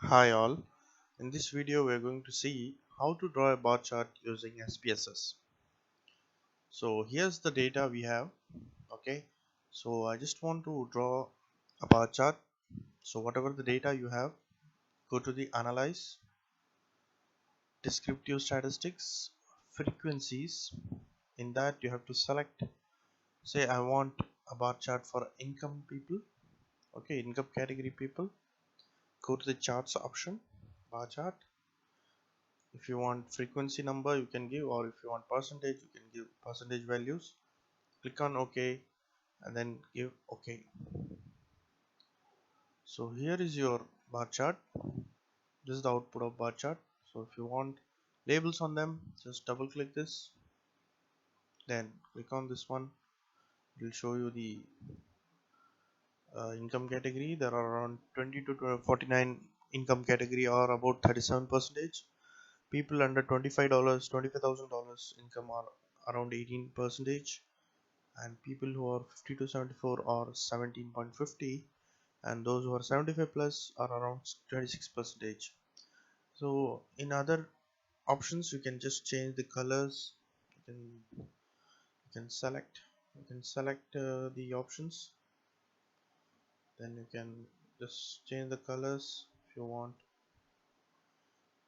Hi all, in this video we are going to see how to draw a bar chart using SPSS. So here's the data we have. Okay, so I just want to draw a bar chart. So whatever the data you have, go to the analyze, descriptive statistics, frequencies. In that you have to select, say I want a bar chart for income people. Okay, income category people. Go to the charts option, bar chart. If you want frequency number you can give, or if you want percentage you can give percentage values. Click on OK and then give OK. So here is your bar chart. This is the output of bar chart. So if you want labels on them, just double click this, then click on this one. It will show you the income category. There are around 20 to 49 income category, or about 37%. People under $25 $25,000 income are around 18%, and people who are 50 to 74 are 17.50, and those who are 75 plus are around 26%. So in other options you can just change the colors. You can select the options, then you can just change the colors if you want,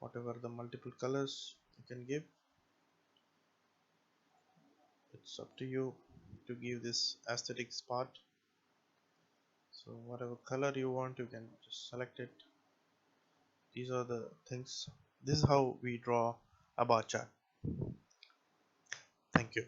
whatever the multiple colors you can give. It's up to you to give this aesthetics part. So whatever color you want you can just select it. These are the things. This is how we draw a bar chart. Thank you.